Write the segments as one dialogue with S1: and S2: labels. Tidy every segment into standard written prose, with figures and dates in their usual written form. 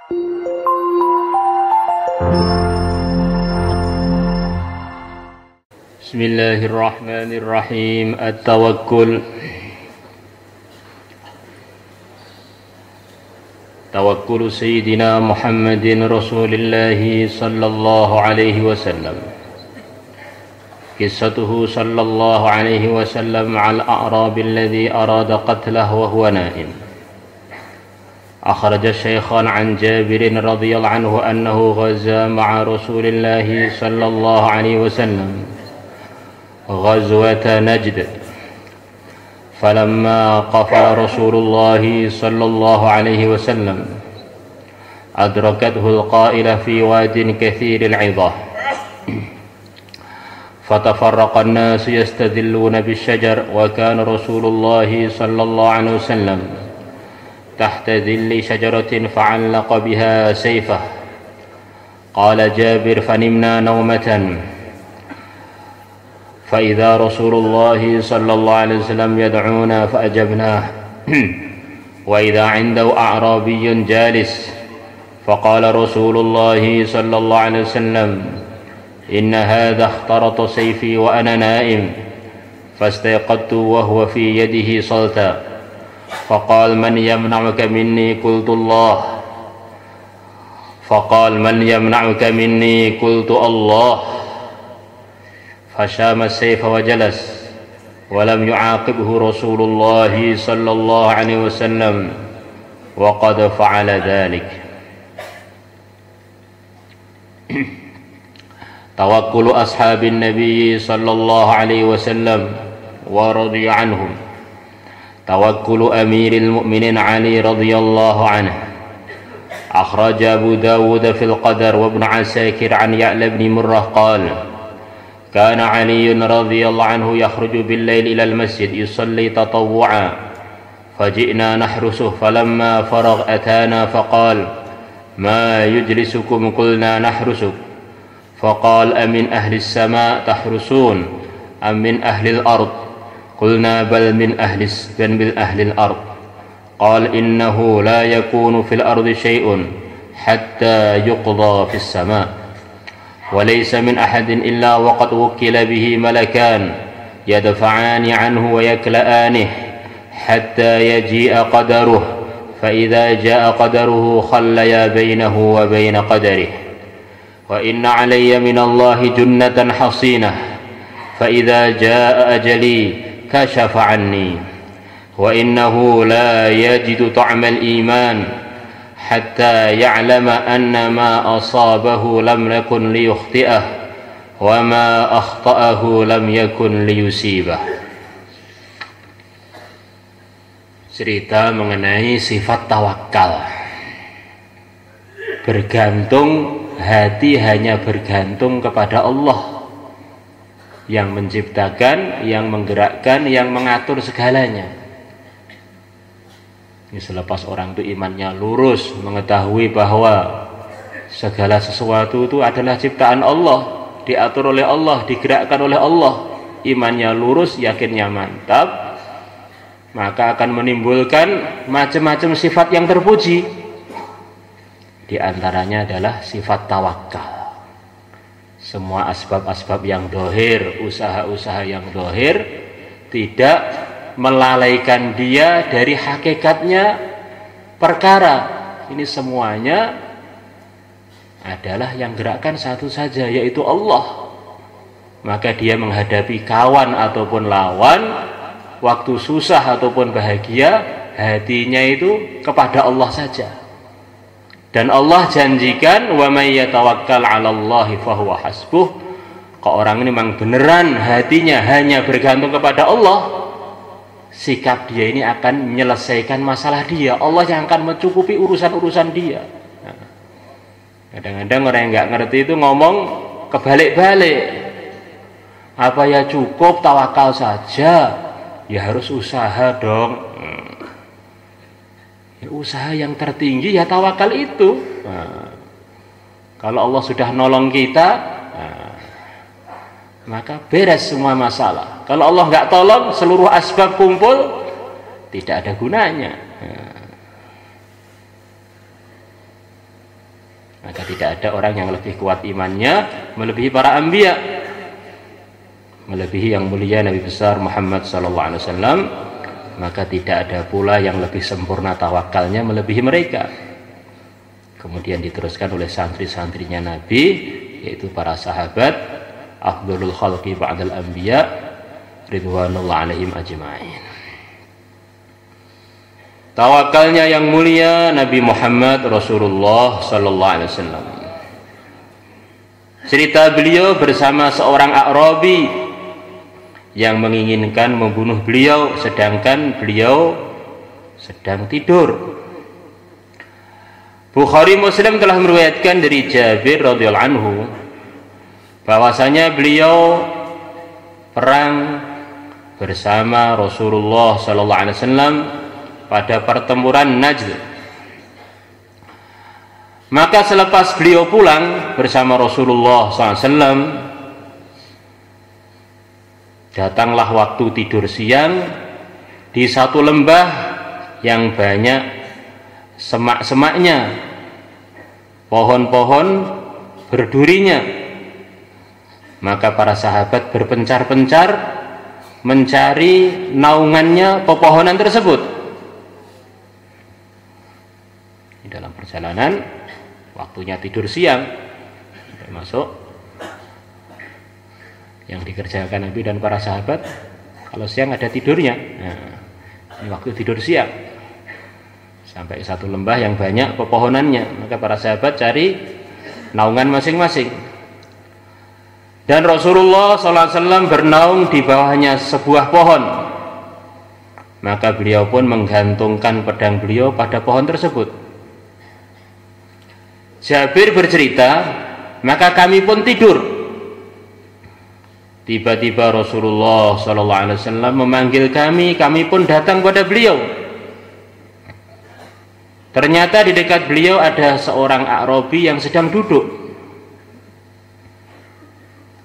S1: Bismillahirrahmanirrahim. At-tawakkul. Tawakkul Sayyidina Muhammadin Rasulillah sallallahu alaihi wasallam. Qissatuhu sallallahu alaihi wasallam al-a'rab alladhi arada qatlahu wa huwa na'im. أخرج الشيخان عن جابر رضي الله عنه أنه غزا مع رسول الله صلى الله عليه وسلم غزوة نجد، فلما قفل رسول الله صلى الله عليه وسلم أدركته القائلة في واد كثير العظة، فتفرق الناس يستذلون بالشجر، وكان رسول الله صلى الله عليه وسلم تحت ظل شجرة فعلق بها سيفه. قال جابر: فنمنا نومة فإذا رسول الله صلى الله عليه وسلم يدعونا فأجبناه، وإذا عنده أعرابي جالس، فقال رسول الله صلى الله عليه وسلم: إن هذا اخترط سيفي وأنا نائم، فاستيقظت وهو في يده صلتا، فقال: من يمنعك مني؟ قلت الله. فقال: من يمنعك مني؟ قلت الله. فشام السيف وجلس، ولم يعاقبه رسول الله صلى الله عليه وسلم وقد فعل ذلك. توكل أصحاب النبي صلى الله عليه وسلم ورضي عنهم. توكل أمير المؤمنين علي رضي الله عنه. أخرج أبو داود في القدر وابن عساكر عن يعلى بن مرة قال: كان علي رضي الله عنه يخرج بالليل إلى المسجد يصلي تطوعا، فجئنا نحرسه، فلما فرغ أتانا فقال: ما يجلسكم؟ قلنا: نحرسك. فقال: أمن أهل السماء تحرسون أم من أهل الأرض؟ قلنا: بل من أهل الأرض. قال: إنه لا يكون في الأرض شيء حتى يقضى في السماء، وليس من أحد إلا وقد وكل به ملكان يدفعان عنه ويكلآنه حتى يجيء قدره، فإذا جاء قدره خليا بينه وبين قدره. وإن علي من الله جنة حصينة، فإذا جاء أجلي كشف عني، وإنه لا يجد طعم الإيمان حتى يعلم أن ما أصابه لم يكن ليخطئه، وما أخطأه لم يكن ليصيبه. Cerita mengenai sifat tawakal. Bergantung, hati hanya bergantung kepada Allah yang menciptakan, yang menggerakkan, yang mengatur segalanya. Ini selepas orang itu imannya lurus, mengetahui bahwa segala sesuatu itu adalah ciptaan Allah, diatur oleh Allah, digerakkan oleh Allah, imannya lurus, yakinnya mantap, maka akan menimbulkan macam-macam sifat yang terpuji. Di antaranya adalah sifat tawakal. Semua asbab-asbab yang dohir, usaha-usaha yang dohir tidak melalaikan dia dari hakikatnya perkara. Ini semuanya adalah yang gerakkan satu saja, yaitu Allah. Maka dia menghadapi kawan ataupun lawan, waktu susah ataupun bahagia, hatinya itu kepada Allah saja. Dan Allah janjikan, wa may yatawakkal 'alallahi fahuwa hasbuh. Kalau orang ini memang beneran hatinya hanya bergantung kepada Allah, sikap dia ini akan menyelesaikan masalah dia. Allah yang akan mencukupi urusan-urusan dia. Kadang-kadang orang yang nggak ngerti itu ngomong kebalik-balik. Apa ya cukup tawakal saja? Ya harus usaha dong. Ya, usaha yang tertinggi ya tawakal itu. Kalau Allah sudah nolong kita, maka beres semua masalah. Kalau Allah nggak tolong, seluruh asbab kumpul, tidak ada gunanya. Maka tidak ada orang yang lebih kuat imannya melebihi para anbiya, melebihi yang mulia Nabi besar Muhammad SAW. Maka tidak ada pula yang lebih sempurna tawakalnya melebihi mereka. Kemudian diteruskan oleh santri-santrinya Nabi, yaitu para sahabat afdhalul khalqi ba'dal anbiya ridwanullah alaihim ajma'in. Tawakalnya yang mulia Nabi Muhammad Rasulullah sallallahu alaihi wasallam. Cerita beliau bersama seorang A'rabi yang menginginkan membunuh beliau sedangkan beliau sedang tidur. Bukhari Muslim telah meriwayatkan dari Jabir radhiyallahu anhu bahwasanya beliau perang bersama Rasulullah sallallahu alaihi wasallam pada pertempuran Najd. Maka selepas beliau pulang bersama Rasulullah SAW, datanglah waktu tidur siang di satu lembah yang banyak semak-semaknya, pohon-pohon berdurinya. Maka para sahabat berpencar-pencar mencari naungannya pepohonan tersebut. Dalam perjalanan waktunya tidur siang sampai masuk, yang dikerjakan Nabi dan para sahabat kalau siang ada tidurnya. Nah, ini waktu tidur siang sampai satu lembah yang banyak pepohonannya, maka para sahabat cari naungan masing-masing, dan Rasulullah SAW bernaung di bawahnya sebuah pohon. Maka beliau pun menggantungkan pedang beliau pada pohon tersebut. Jabir bercerita, maka kami pun tidur. Tiba-tiba Rasulullah SAW memanggil kami pun datang pada beliau. Ternyata di dekat beliau ada seorang A'rabi yang sedang duduk.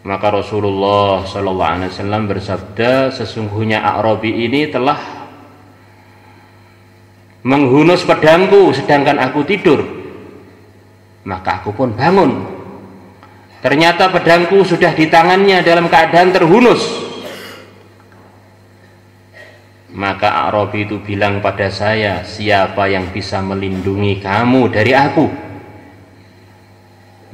S1: Maka Rasulullah SAW bersabda, sesungguhnya A'rabi ini telah menghunus pedangku sedangkan aku tidur. Maka aku pun bangun. Ternyata pedangku sudah di tangannya dalam keadaan terhunus. Maka A'rabi itu bilang pada saya, siapa yang bisa melindungi kamu dari aku?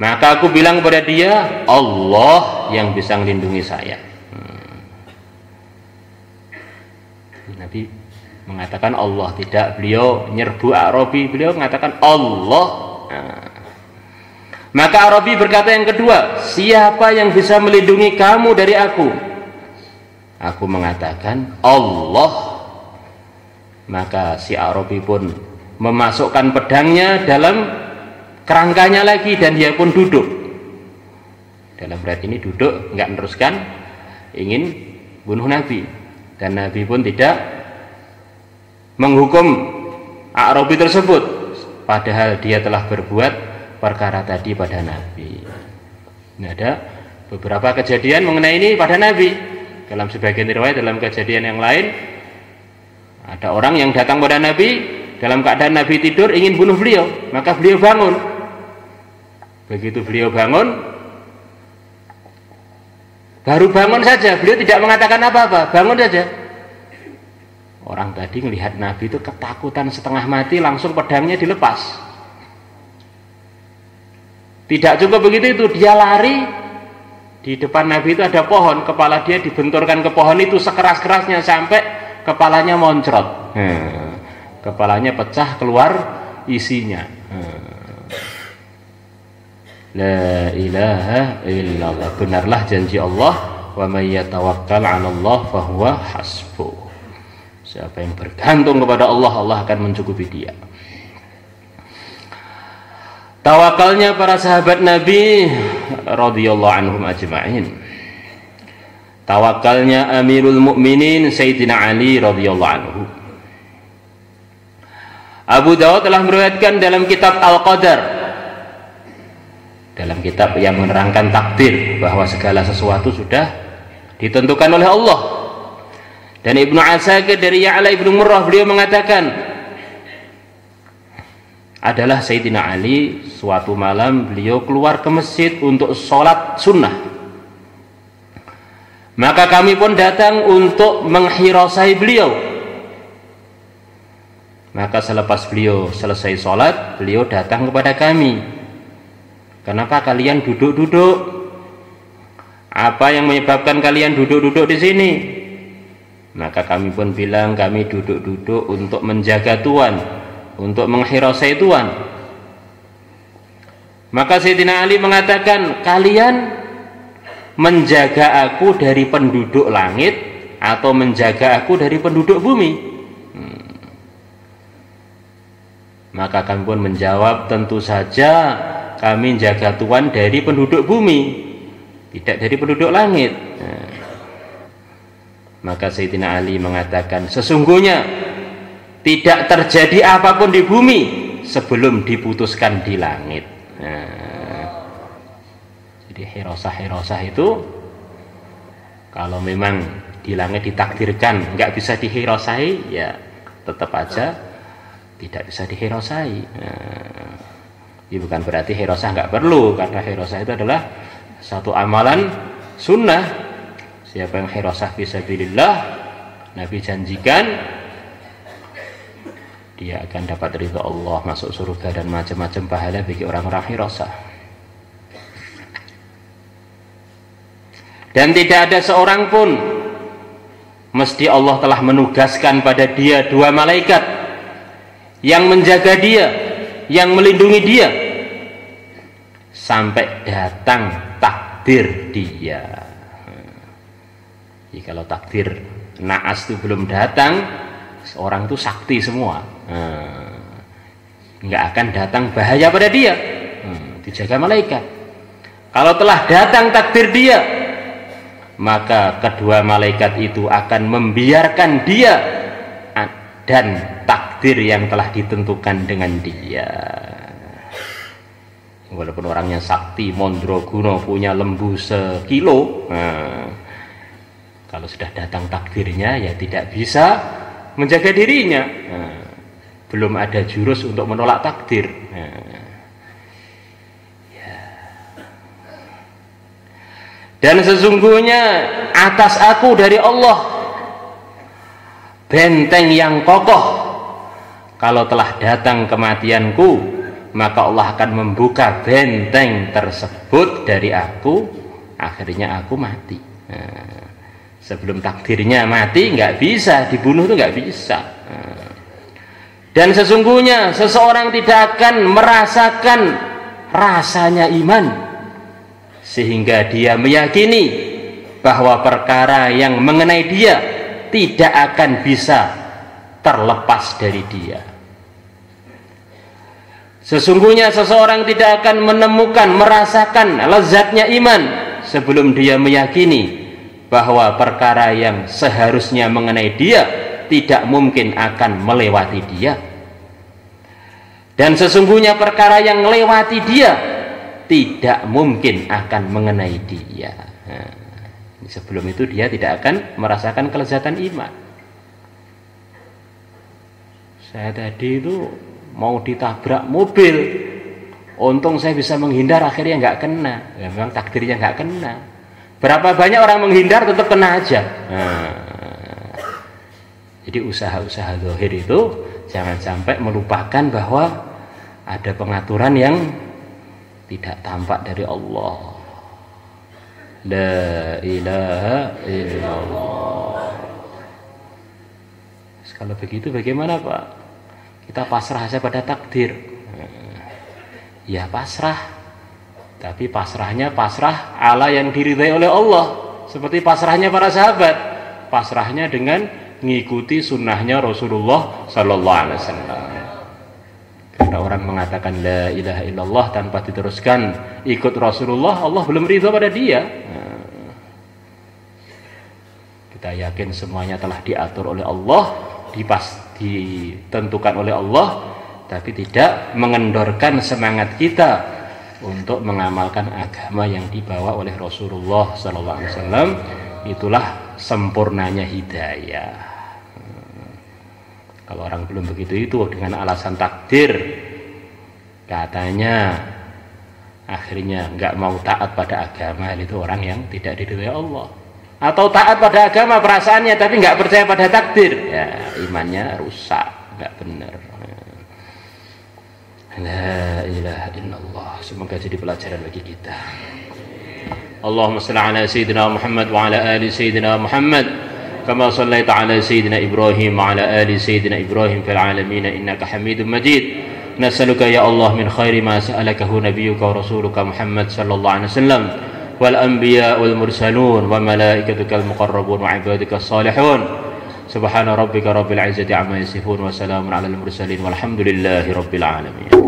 S1: Maka aku bilang pada dia, Allah yang bisa melindungi saya. Nabi mengatakan Allah, tidak beliau nyerbu A'rabi, beliau mengatakan Allah. Maka A'rabi berkata yang kedua, siapa yang bisa melindungi kamu dari aku? Aku mengatakan Allah. Maka si A'rabi pun memasukkan pedangnya dalam kerangkanya lagi dan dia pun duduk. Dalam berat ini duduk, enggak meneruskan ingin bunuh Nabi, dan Nabi pun tidak menghukum A'rabi tersebut, padahal dia telah berbuat perkara tadi pada Nabi. Ini ada beberapa kejadian mengenai ini pada Nabi. Dalam sebagian riwayat, dalam kejadian yang lain, ada orang yang datang pada Nabi dalam keadaan Nabi tidur ingin bunuh beliau, maka beliau bangun. Begitu beliau bangun, baru bangun saja, beliau tidak mengatakan apa-apa, bangun saja. Orang tadi melihat Nabi itu ketakutan setengah mati, langsung pedangnya dilepas. Tidak cukup begitu, itu dia lari, di depan Nabi itu ada pohon, kepala dia dibenturkan ke pohon itu sekeras-kerasnya sampai kepalanya moncrot. Kepalanya pecah, keluar isinya. La ilaha illallah, benarlah janji Allah, wa may yatawakkal 'ala Allah fahuwa hasbuh. Siapa yang bergantung kepada Allah, Allah akan mencukupi dia. Tawakalnya para sahabat Nabi radhiyallahu anhum ajma'in. Tawakalnya Amirul Mukminin Sayyidina Ali radhiyallahu anhu. Abu Dawud telah meriwayatkan dalam kitab Al-Qadar, dalam kitab yang menerangkan takdir, bahwa segala sesuatu sudah ditentukan oleh Allah. Dan Ibnu Asakir dari Ya'la Ibnu Murrah, beliau mengatakan, adalah Sayyidina Ali. Suatu malam beliau keluar ke masjid untuk sholat sunnah. Maka kami pun datang untuk menghirasai beliau. Maka selepas beliau selesai sholat, beliau datang kepada kami. Kenapa kalian duduk-duduk? Apa yang menyebabkan kalian duduk-duduk di sini? Maka kami pun bilang, kami duduk-duduk untuk menjaga Tuhan, untuk menghirasai Tuhan. Maka Sayyidina Ali mengatakan, kalian menjaga aku dari penduduk langit atau menjaga aku dari penduduk bumi? Maka kami pun menjawab, tentu saja kami jaga Tuhan dari penduduk bumi, tidak dari penduduk langit. Maka Sayyidina Ali mengatakan, sesungguhnya tidak terjadi apapun di bumi sebelum diputuskan di langit. Jadi hirasah itu kalau memang di langit ditakdirkan nggak bisa dihirasai, ya tetap aja tidak bisa dihirasai. Ini bukan berarti hirasah nggak perlu, karena hirasah itu adalah satu amalan sunnah. Siapa yang hirasah fisabilillah, Nabi janjikan dia akan dapat ridha Allah, masuk surga dan macam-macam pahala bagi orang-orang hirasah. Dan tidak ada seorang pun, mesti Allah telah menugaskan pada dia 2 malaikat yang menjaga dia, yang melindungi dia sampai datang takdir dia. Jadi kalau takdir naas itu belum datang, orang itu sakti semua, nggak akan datang bahaya pada dia, dijaga malaikat. Kalau telah datang takdir dia, maka kedua malaikat itu akan membiarkan dia dan takdir yang telah ditentukan dengan dia. Walaupun orangnya sakti, mondraguna, punya lembu sekilo, kalau sudah datang takdirnya ya tidak bisa menjaga dirinya. Belum ada jurus untuk menolak takdir. Dan sesungguhnya atas aku dari Allah benteng yang kokoh. Kalau telah datang kematianku, maka Allah akan membuka benteng tersebut dari aku. Akhirnya aku mati. Sebelum takdirnya mati nggak bisa, dibunuh itu nggak bisa. Dan sesungguhnya seseorang tidak akan merasakan rasanya iman sehingga dia meyakini bahwa perkara yang mengenai dia tidak akan bisa terlepas dari dia. Sesungguhnya seseorang tidak akan menemukan, merasakan lezatnya iman sebelum dia meyakini bahwa perkara yang seharusnya mengenai dia tidak mungkin akan melewati dia. Dan sesungguhnya perkara yang melewati dia tidak mungkin akan mengenai dia. Sebelum itu dia tidak akan merasakan kelezatan iman. Saya tadi itu mau ditabrak mobil, untung saya bisa menghindar, akhirnya nggak kena. Ya, memang takdirnya nggak kena. Berapa banyak orang menghindar tetap kena aja. Jadi usaha-usaha zahir itu jangan sampai melupakan bahwa ada pengaturan yang tidak tampak dari Allah. La ilaha illallah. Kalau begitu bagaimana Pak? Kita pasrah saja pada takdir. Ya pasrah, tapi pasrahnya pasrah ala yang diridhai oleh Allah, seperti pasrahnya para sahabat. Pasrahnya dengan mengikuti sunnahnya Rasulullah Sallallahu Alaihi Wasallam. Karena orang mengatakan la ilaha illallah tanpa diteruskan ikut Rasulullah, Allah belum ridha pada dia. Kita yakin semuanya telah diatur oleh Allah, ditentukan oleh Allah, tapi tidak mengendorkan semangat kita untuk mengamalkan agama yang dibawa oleh Rasulullah Sallallahu Alaihi Wasallam. Itulah sempurnanya hidayah. Kalau orang belum begitu itu dengan alasan takdir, Katanya akhirnya nggak mau taat pada agama, itu orang yang tidak diridhoi Allah. Atau taat pada agama perasaannya tapi nggak percaya pada takdir, ya imannya rusak, nggak benar. La ilaha illallah. Semoga jadi pelajaran bagi kita. Allahumma shalli ala sayyidina Muhammad wa ala ali sayyidina Muhammad kama shallaita ala sayyidina Ibrahim wa ala ali sayyidina Ibrahim fil alamin innaka Hamidum Majid. Nas'aluka ya Allah min khairi ma sa'alakahu nabiyyuka wa rasuluka Muhammad sallallahu alaihi wasallam wal anbiya wal mursalun wa malaikatukal muqarrabun wa ibadikas salihun. Subhana rabbika rabbil izzati amma yasifun wa salamun alal mursalin walhamdulillahi rabbil alamin.